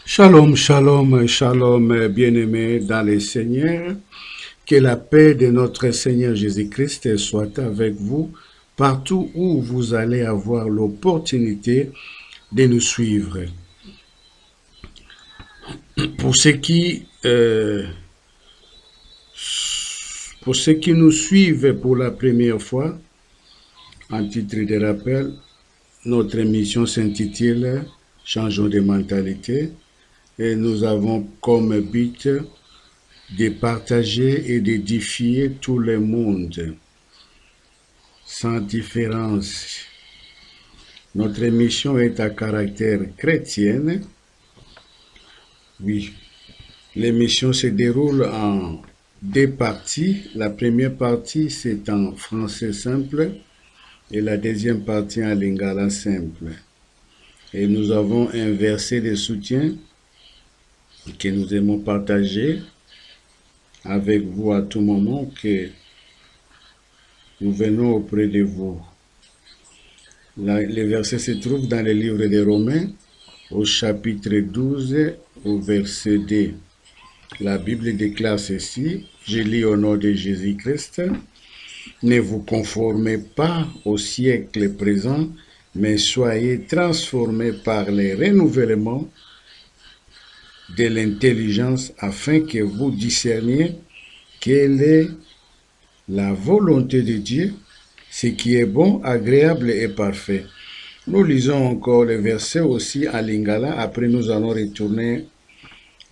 Shalom, shalom, shalom, bien-aimés dans le Seigneur. Que la paix de notre Seigneur Jésus-Christ soit avec vous partout où vous allez avoir l'opportunité de nous suivre. Pour ceux qui, pour ceux qui nous suivent pour la première fois, en titre de rappel, notre émission s'intitule Changeons de mentalité et nous avons comme but de partager et d'édifier tout le monde, sans différence. Notre émission est à caractère chrétienne. Oui, l'émission se déroule en deux parties. La première partie, c'est en français simple et la deuxième partie en lingala simple. Et nous avons un verset de soutien que nous aimons partager avec vous à tout moment, que nous venons auprès de vous. Le verset se trouve dans le livre des Romains, au chapitre 12, au verset 2. La Bible déclare ceci, je lis au nom de Jésus-Christ, ne vous conformez pas au siècle présent, mais soyez transformés par le renouvellement de l'intelligence afin que vous discerniez quelle est la volonté de Dieu, ce qui est bon, agréable et parfait. Nous lisons encore le verset aussi en lingala, après nous allons retourner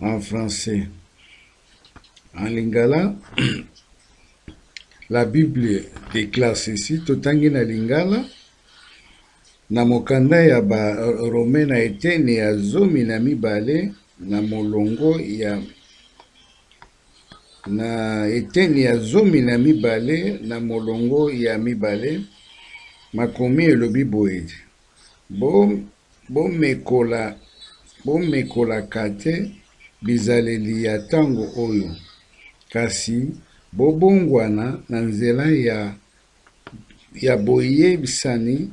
en français. En lingala, la Bible déclare ceci, totangi na lingala, na mokanda ya ba Rome na eteni ya zomi na mibale, na molongo ya na eteni ya zomi na mibale, na molongo ya mibale, makomi elobi boye. Bomekolaka te bizaleli ya ntango oyo, kasi bobongwana na nzela ya boyebisani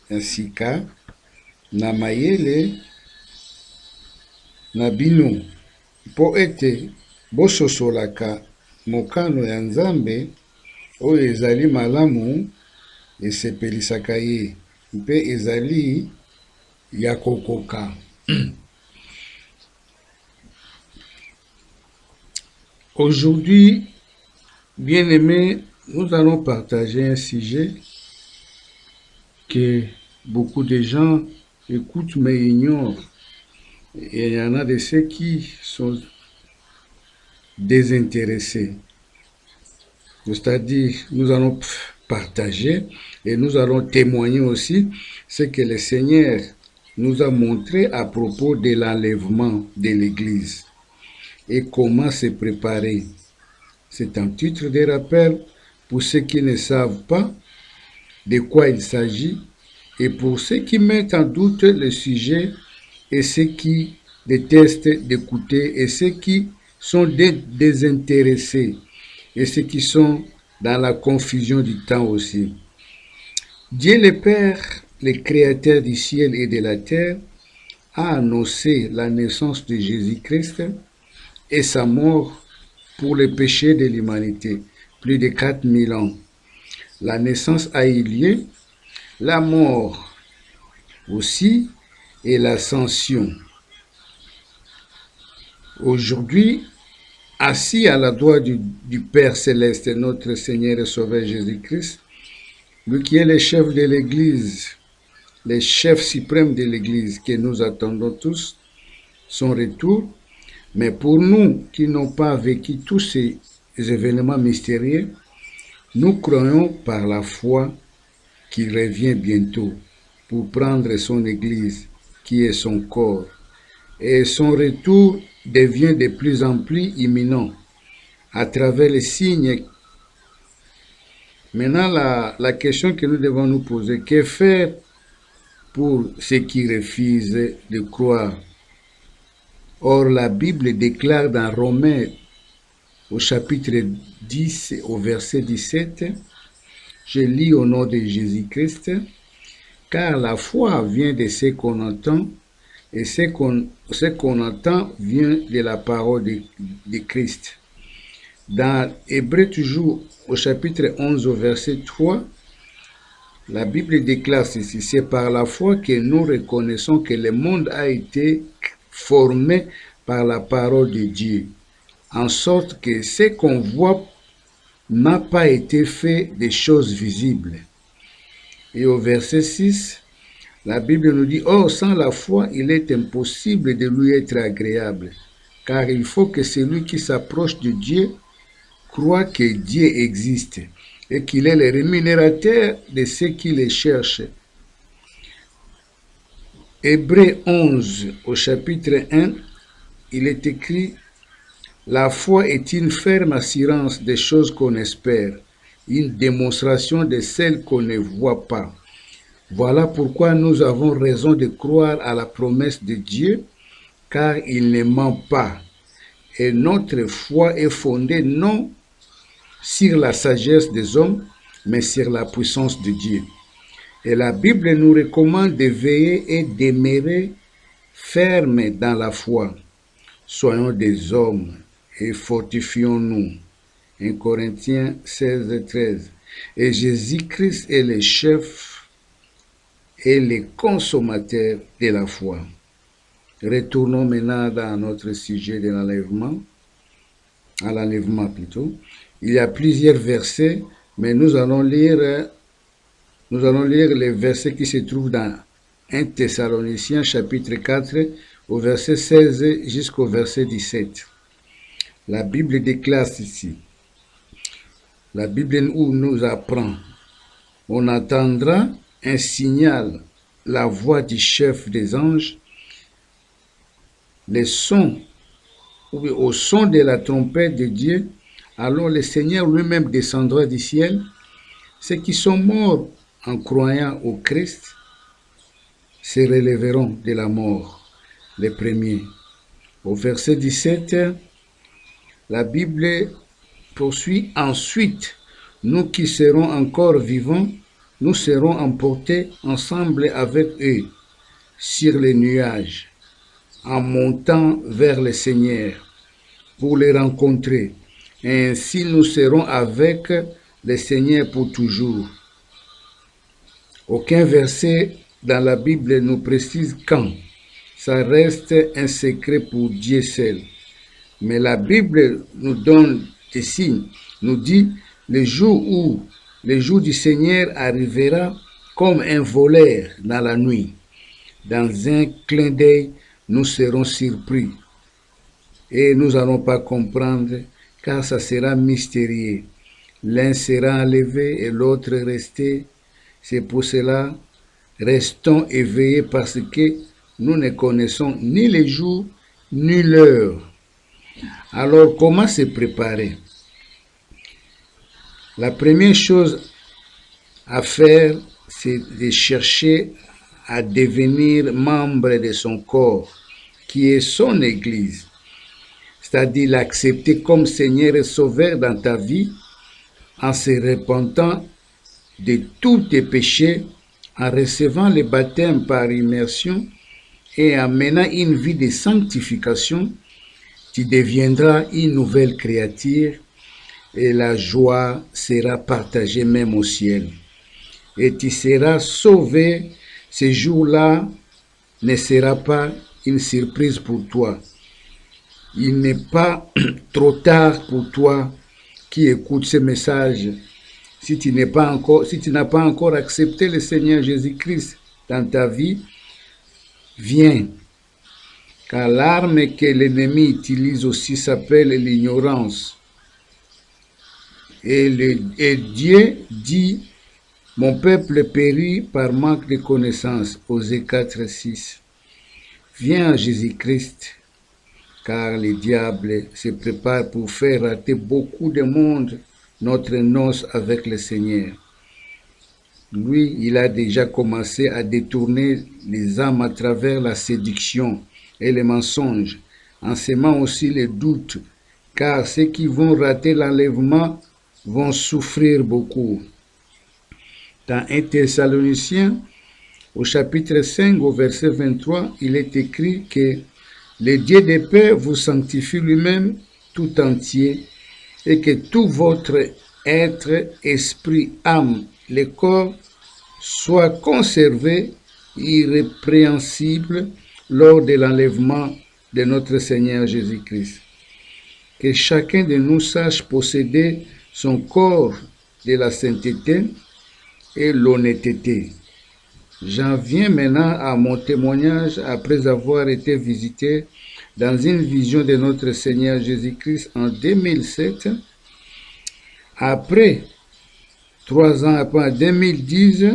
ya sika na mayele na bino, mpo ete bososolaka mokano ya Nzambe oyo ezali malamu, esepelisaka ye, mpe ezali ya kokoka. Aujourd'hui, bien-aimés, nous allons partager un sujet que beaucoup de gens écoutent mais ignorent. Et il y en a de ceux qui sont désintéressés. C'est-à-dire, nous allons partager et nous allons témoigner aussi ce que le Seigneur nous a montré à propos de l'enlèvement de l'Église et comment se préparer. C'est un titre de rappel pour ceux qui ne savent pas de quoi il s'agit et pour ceux qui mettent en doute le sujet et ceux qui détestent d'écouter et ceux qui sont désintéressés et ceux qui sont dans la confusion du temps aussi. Dieu le Père, le Créateur du ciel et de la terre, a annoncé la naissance de Jésus-Christ et sa mort pour le péché de l'humanité, plus de 4000 ans. La naissance a eu lieu, la mort aussi et l'ascension. Aujourd'hui, assis à la droite du Père céleste, notre Seigneur et Sauveur Jésus-Christ, lui qui est le chef de l'Église, le chef suprême de l'Église, que nous attendons tous, son retour. Mais pour nous qui n'ont pas vécu tous ces événements mystérieux, nous croyons par la foi qu'il revient bientôt pour prendre son Église, qui est son corps. Et son retour devient de plus en plus imminent à travers les signes. Maintenant, la question que nous devons nous poser, que faire pour ceux qui refusent de croire? Or, la Bible déclare dans Romains, au chapitre 10, au verset 17, je lis au nom de Jésus-Christ, car la foi vient de ce qu'on entend, Et ce qu'on entend vient de la parole de Christ. Dans Hébreux toujours, au chapitre 11, au verset 3, la Bible déclare ceci: c'est par la foi que nous reconnaissons que le monde a été formé par la parole de Dieu, en sorte que ce qu'on voit n'a pas été fait des choses visibles. Et au verset 6, la Bible nous dit: or, sans la foi, il est impossible de lui être agréable, car il faut que celui qui s'approche de Dieu croit que Dieu existe et qu'il est le rémunérateur de ceux qui le cherchent. Hébreux 11, au chapitre 1, il est écrit: la foi est une ferme assurance des choses qu'on espère, une démonstration de celles qu'on ne voit pas. Voilà pourquoi nous avons raison de croire à la promesse de Dieu, car il ne ment pas. Et notre foi est fondée non sur la sagesse des hommes, mais sur la puissance de Dieu. Et la Bible nous recommande de veiller et demeurer fermes dans la foi. Soyons des hommes et fortifions-nous. 1 Corinthiens 16, 13. Et Jésus-Christ est le chef et le consommateur de la foi. Retournons maintenant dans notre sujet de l'enlèvement, à l'enlèvement plutôt. Il y a plusieurs versets, mais nous allons lire les versets qui se trouvent dans 1 Thessaloniciens chapitre 4, au verset 16 jusqu'au verset 17. La Bible déclare ici, la Bible nous apprend: on entendra un signal, la voix du chef des anges, au son de la trompette de Dieu. Alors le Seigneur lui-même descendra du ciel. Ceux qui sont morts en croyant au Christ se relèveront de la mort, les premiers. Au verset 17, la Bible poursuit: ensuite, nous qui serons encore vivants, nous serons emportés ensemble avec eux sur les nuages, en montant vers le Seigneur pour les rencontrer. Et ainsi nous serons avec le Seigneur pour toujours. Aucun verset dans la Bible nous précise quand. Ça reste un secret pour Dieu seul. Mais la Bible nous donne des signes, nous dit: le jour du Seigneur arrivera comme un voleur dans la nuit. Dans un clin d'œil, nous serons surpris et nous n'allons pas comprendre, car ça sera mystérieux. L'un sera enlevé et l'autre resté. C'est pour cela, restons éveillés, parce que nous ne connaissons ni le jour ni l'heure. Alors, comment se préparer? La première chose à faire, c'est de chercher à devenir membre de son corps, qui est son Église. C'est-à-dire l'accepter comme Seigneur et Sauveur dans ta vie, en se repentant de tous tes péchés, en recevant le baptême par immersion et en menant une vie de sanctification. Tu deviendras une nouvelle créature et la joie sera partagée même au ciel. Et tu seras sauvé. Ce jour-là ne sera pas une surprise pour toi. Il n'est pas trop tard pour toi qui écoute ce message. Si tu n'as pas encore accepté le Seigneur Jésus-Christ dans ta vie, viens. Car l'arme que l'ennemi utilise aussi s'appelle l'ignorance. Et Dieu dit: mon peuple périt par manque de connaissance. Osée 4, 6. Viens à Jésus-Christ, car le diable se prépare pour faire rater beaucoup de monde notre noce avec le Seigneur. Lui, il a déjà commencé à détourner les âmes à travers la séduction et les mensonges, en semant aussi les doutes, car ceux qui vont rater l'enlèvement vont souffrir beaucoup. Dans 1 Thessaloniciens, Au chapitre 5, au verset 23, il est écrit que le Dieu de paix vous sanctifie lui-même tout entier et que tout votre être, esprit, âme, le corps soit conservé irrépréhensible lors de l'enlèvement de notre Seigneur Jésus-Christ. Que chacun de nous sache posséder son corps de la sainteté et l'honnêteté. J'en viens maintenant à mon témoignage après avoir été visité dans une vision de notre Seigneur Jésus-Christ en 2007. Après, 3 ans après, en 2010,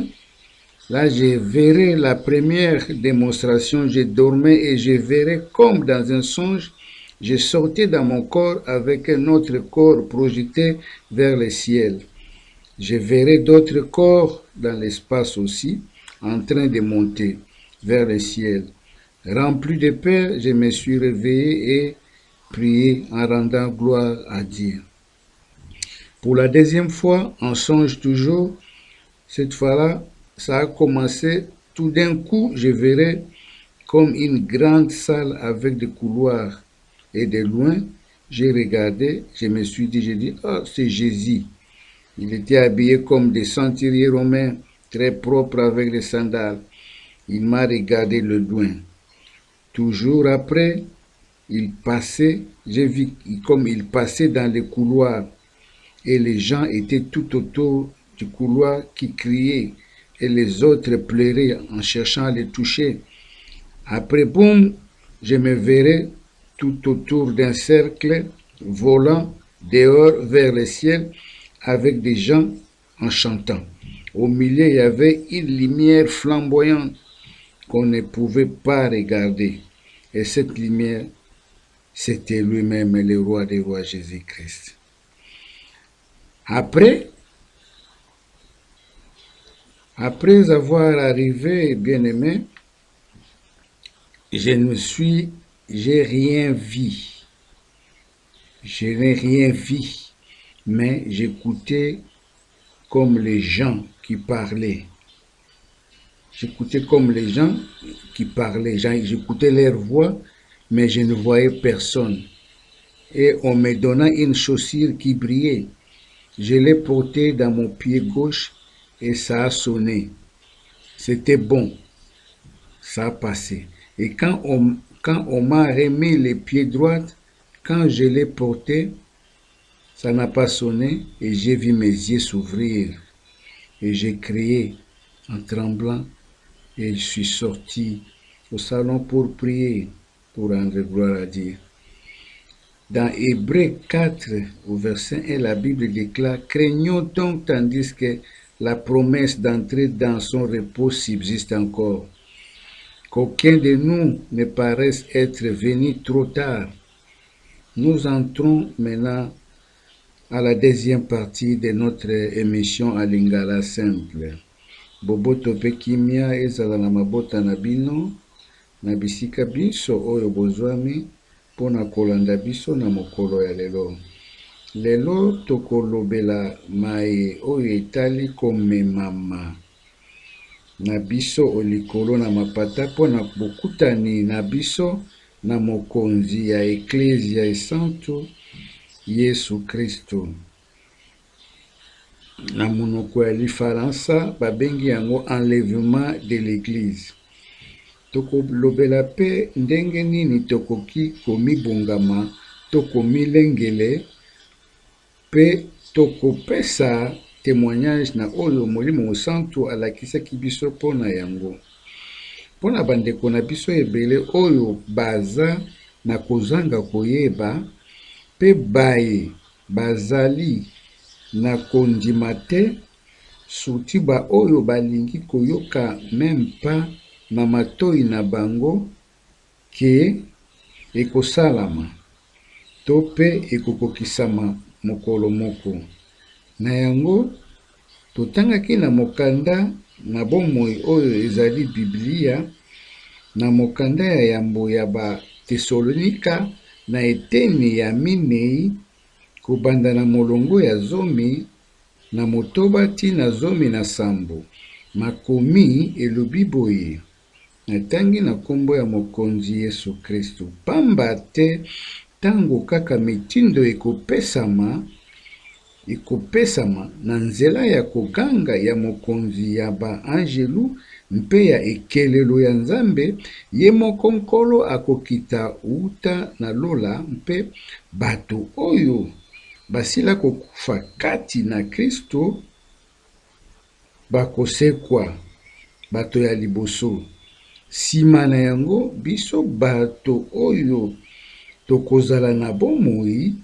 là, je verrai la première démonstration. Je dormais et je verrai comme dans un songe, je sortais dans mon corps avec un autre corps projeté vers le ciel. Je verrai d'autres corps dans l'espace aussi, en train de monter vers le ciel. Rempli de paix, je me suis réveillé et prié en rendant gloire à Dieu. Pour la deuxième fois, en songe toujours, cette fois-là, ça a commencé. Tout d'un coup, je verrai comme une grande salle avec des couloirs. Et de loin, j'ai regardé, je me suis dit, oh, c'est Jésus. Il était habillé comme des centuriers romains, très propres avec des sandales. Il m'a regardé de loin. Toujours après, il passait, j'ai vu comme il passait dans les couloirs. Et les gens étaient tout autour du couloir qui criaient. Et les autres pleuraient en cherchant à les toucher. Après, boum, je me verrai tout autour d'un cercle volant dehors vers le ciel avec des gens en chantant. Au milieu, il y avait une lumière flamboyante qu'on ne pouvait pas regarder. Et cette lumière, c'était lui-même le roi des rois, Jésus-Christ. Après avoir arrivé, bien-aimé, j'ai rien vu. Je n'ai rien vu, mais j'écoutais comme les gens qui parlaient. J'écoutais comme les gens qui parlaient. J'écoutais leur voix, mais je ne voyais personne. Et on me donna une chaussure qui brillait. Je l'ai portée dans mon pied gauche et ça a sonné. C'était bon. Ça a passé. Et quand on m'a remis les pieds droits, quand je l'ai porté, ça n'a pas sonné et j'ai vu mes yeux s'ouvrir. Et j'ai crié en tremblant et je suis sorti au salon pour prier, pour rendre gloire à Dieu. Dans Hébreux 4, au verset 1, la Bible déclare « Craignons donc tandis que la promesse d'entrer dans son repos subsiste encore. Qu'aucun de nous ne paraisse être venu trop tard. » Nous entrons maintenant à la deuxième partie de notre émission à Lingala Simple. Boboto pe kimia ezala na mabota na bino, na bisika biso oyo bozwami, pona kolanda biso na mokolo ya lelo. Lelo tokolobela mai oyo etali komemama na biso olikolo na mapata pona bokutani na biso na mokonzi ya Eklezia esantu Yesu Kristo. Na monoko ya Lifaransa babengi yango enlèvement de l'église. Tokolobela pe ndenge nini tokoki komibongama tokomilengele pe tokopesa témoignage na oyo Molimo Santu alakisaki biso mpona yango. Mpona bandeko na biso ebele oyo baza na kozanga koyeba pe baye bazali na kondima te, suti ba oyo balingi koyoka même pas na matoi na bango ke ekosalama to pe ekokokisama mokolo moko. Na yango totangaki na mokanda na bomoi oyo ezali Biblia, na mokanda ya yambo ya ba Tesalonika na eteni ya minei kobanda na molongo ya 10 na motoba tina 17. Makomi elobi boye, natangi na kombo ya mokonzi Yesu Kristu, pamba te tango kaka mitindo ekopesama na nzela ya koganga ya mokonzi ya baangelu mpe ya ekelelo ya Nzambe, ye moko nkolo akokita uta na lola mpe bato oyo basila kokufa kati na Kristo bakosekwa, bato ya liboso. Sima na yango, biso bato oyo tokozala na bomoi,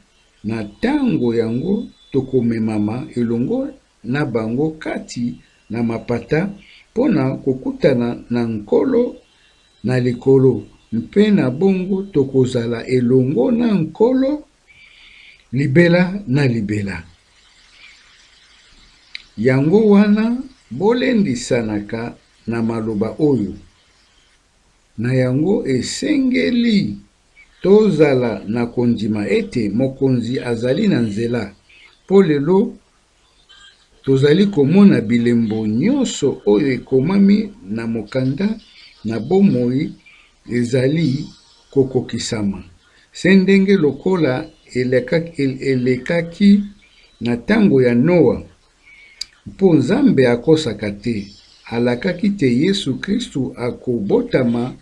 na tango yango tokomemama elongo na bango kati na mapata mpona kokutana na nkolo na likolo, mpe na bongo tokozala elongo na nkolo libela na libela. Yango wana bolendisanaka na maloba oyo, na yango esengeli tozala na kondima ete mokonzi azali na nzela. Po lelo tozali komona bilembo nyonso oyo ekomami na mokanda na bomoi ezali kokokisama, se ndenge lokola elekaki na tango ya Noa. Mpo Nzambe akosaka te, alakaki te Yesu Kristu akobotama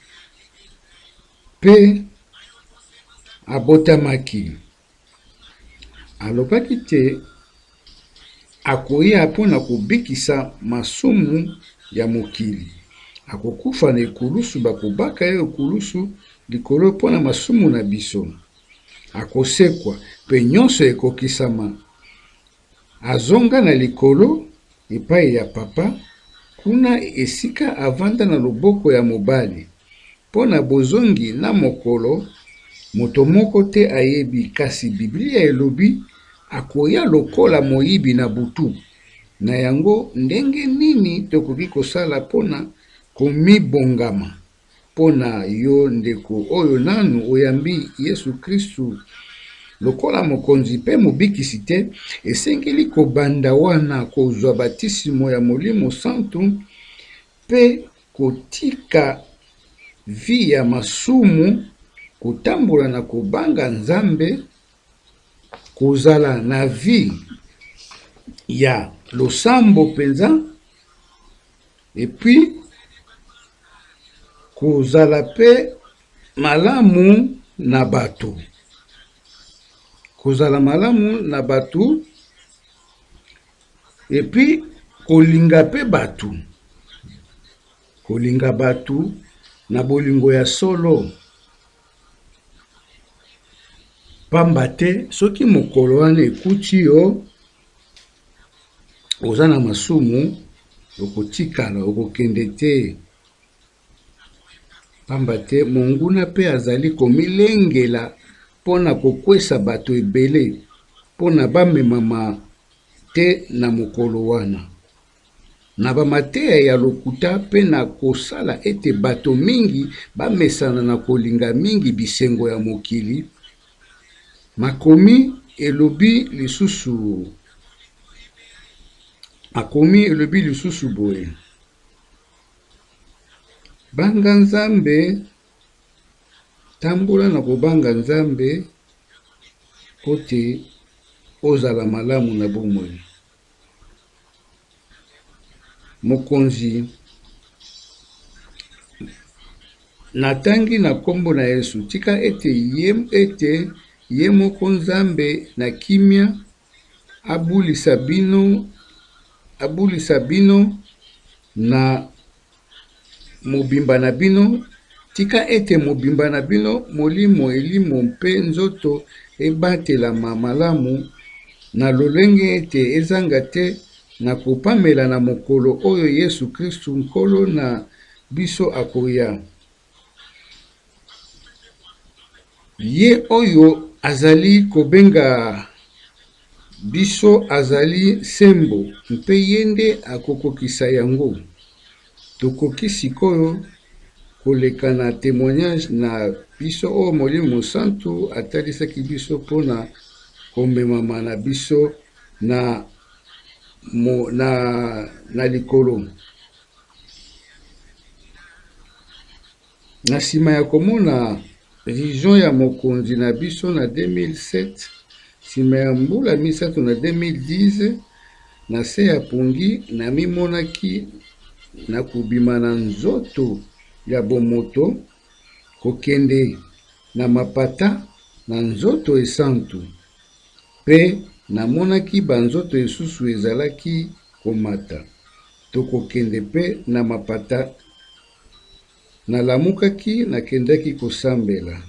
pe abotamaki. Alobaki te akoya mpona kobikisa masumu ya mokili, akokufa na ekulusu, bakobaka ye ekulusu likolo mpona masumu na biso, akosekwa pe nyonso ekokisama, azonga na likolo epai ya Papa, kuna esika avanda na loboko ya mobali. Mpona bozongi na mokolo, moto moko te ayebi, kasi Biblia elobi akoya lokola moyibi na butu. Na yango ndenge nini tokoki kosala mpona komibongama? Mpona yo ndeko oyo nanu oyambi Yesu Kristu lokola mokonzi pe mobikisi te, esengeli kobanda wana kozwa batisimo ya Molimo Santu pe kotika vi ya masumu, kotambola na kobanga Nzambe, kozala na vi ya losambo penza, epi kozala pe malamu na bato. Kozala malamu na bato, epi kolinga pe bato. Kolinga bato na bolingo ya solo. Pamba te soki mokolo wana ekuti yo, oza na masumu, okotikala, okokende te. Pamba te monguna pe azali komilengela mpona kokwesa bato ebele, mpona bamemama te na mokolo wana, na bamateya ya lokuta pe na kosala ete bato mingi bamesana na kolinga mingi bisengo ya mokili. Makomi elobi lisusu boye, banga Nzambe, tambola na kobanga Nzambe po te ozala malamu na bomoi. Mokonzi, natangi na kombo na Yesu, tika ete ye moko Nzambe na kimia abulisa bino na mobimba na bino. Tika ete mobimba na bino, molimo, elimo mpe nzoto ebatelama malamu na lolenge ete ezanga te na kopamela na mokolo oyo Yesu Kristu nkolo na biso akoya. Ye oyo azali kobenga biso azali sembo, mpe ye nde akokokisa yango. Tokoki sikoyo koleka na témoignage na biso oyo Molimo Santu atalisaki biso mpona komemama na biso na likolo. Na nsima ya komona vision ya mokonzi na biso na 2007, nsima ya mbula misato na 2010, na se ya pongi namimonaki na kobima na nzoto ya bomoto kokende na mapata na nzoto esantu, mpe namonaki banzoto esusu ezalaki komata tokokende mpe na mapata. Nalamukaki nakendaki kosambela.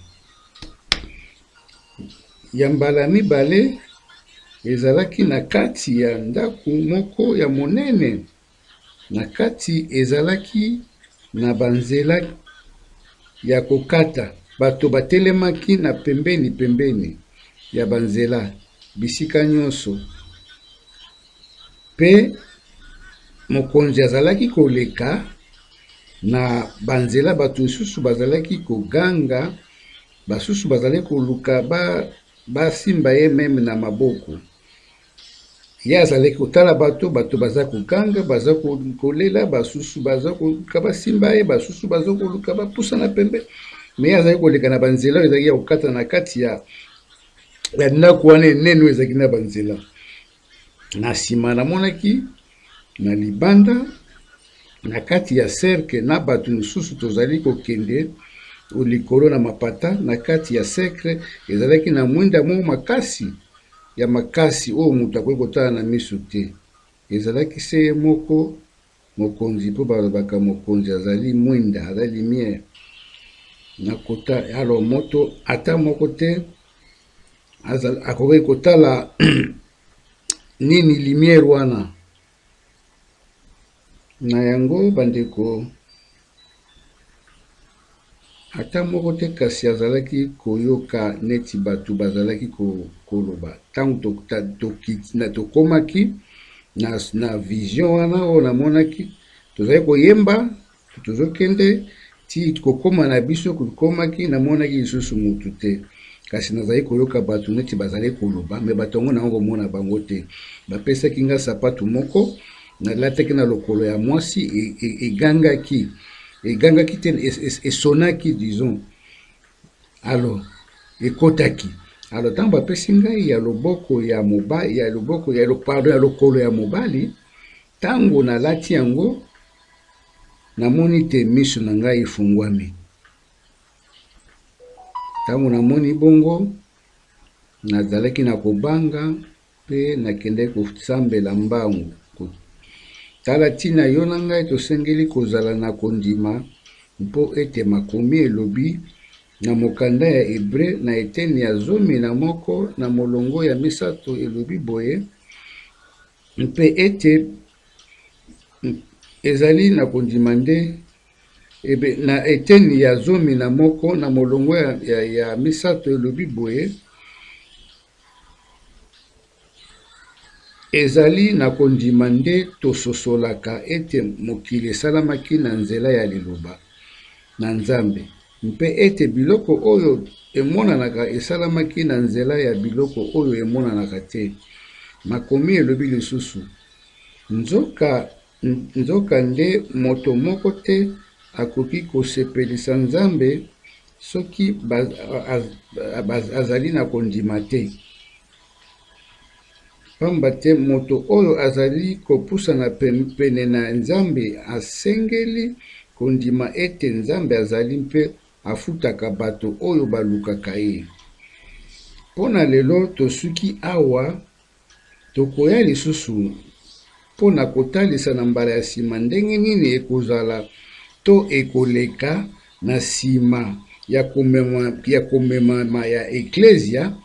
Ya mbala mibale ezalaki na kati ya ndako moko ya monene. Na kati ezalaki na banzela ya kokata, bato batelemaki na pembeni ya banzela bisika nyonso, mpe mokonzi azalaki koleka na banzela. Bato lisusu bazalaki koganga, basusu bazalaki koluka basimba ye meme na maboko. Ye azalaki kotala bato baza koganga, baza kolela, basusu baza koluka basimba ye, basusu baza koluka bapusana pembe. Me ye azalaki koleka na banzela oyo ezalaki ya kokata na kati ya ndako wana enene oyo ezalaki na banzela. Na nsima namonaki na libanda na kati ya cercle na bato mosusu tozali kokende likolo na mapata. Na kati ya cercle ezalaki na mwinda moko makasi ya makasi oyo moto akoki kotala na miso te. Ezalaki se ye moko mokonzi, mpo balobaka mokonzi azali mwinda, azali lumière na kota. Alors moto ata moko te akoki kotala nini lumière wana. Na yango bandeko, ata moko te kasi azalaki koyoka neti bato bazalaki koloba. Ntango tokomaki na vision wana oyo namonaki, tozali koyemba, tozokende ti kokoma na biso kokomaki, namonaki lisusu mutu te, kasi nazali koyoka bato neti bazali koloba, me bato yango nango komona bango te. Bapesaki nga sapatu moko nalataki na lokolo ya mwasi, egangaki te, esonaki disons. Alors ekotaki. Alors ntango bapesi ngai ya loboko ya mobali, ya lokolo ya mobali, ntango nalati yango namoni te miso na ngai efungwami. Ntango namoni bongo nazalaki na kobanga mpe nakendaki kosambela mbangu. Tala ntina yo na ngai tosengeli kozala na kondima, mpo ete makomi elobi na mokanda ya Hébreu na eteni ya 11 na molongo ya 3 elobi boye, mpe ete ezali na kondima nde na eteni ya 11 na molongo ya 3 elobi boye, ezali na kondima nde tososolaka ete mokili esalamaki na nzela ya liloba na Nzambe, mpe ete biloko oyo emonanaka esalamaki na nzela ya biloko oyo emonanaka te. Makomi elobi lisusu, nzoka nde moto moko te akoki kosepelisa Nzambe soki azali na kondima te. Pamba te moto oyo azali kopusana pene na Nzambe asengeli kondima ete Nzambe azali mpe afutaka bato oyo balukaka ye. Pona lelo tosuki awa tokoya lisusu pona kotalisa na mbala ya nsima ndenge nini ekozala to ekoleka na nsima ya komemama ya eklesia,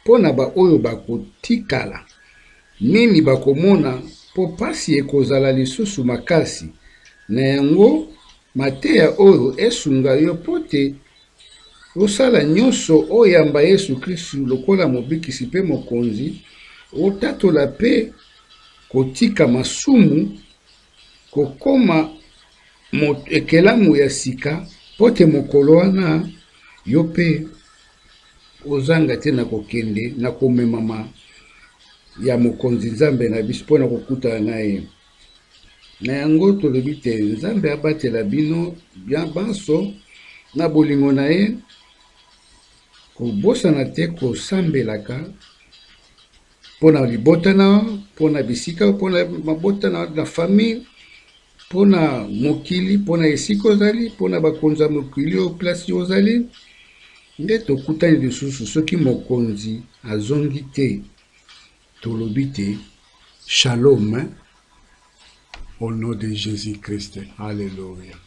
pona baoyo bakotikala nini bakomona, po pasi ekozala lisusu makasi. Na yango mateya oyo esunga yo pote osala nyonso oyamba Yesu Kristu lokola mobikisi mpe mokonzi, otatola mpe kotika masumu, kokoma ekelamu ya sika, pote mokolo wana yo mpe ozanga te na kokende na komemama ya mokonzi Nzambe na biso mpona kokutana na ye. Na yango tolobi te Nzambe abatela bino bien banso na bolingo na ye, kobosana te kosambelaka mpona libota na, mpona bisika, mpona mabota na famille, mpona mokili, mpona esika ozali, mpona bakonzi ya mokili oyo place ozali. Nde tokutani lisusu soki mokonzi azongi te, tolobi te shalom, au nom de Jésus-Christ. Alléluia.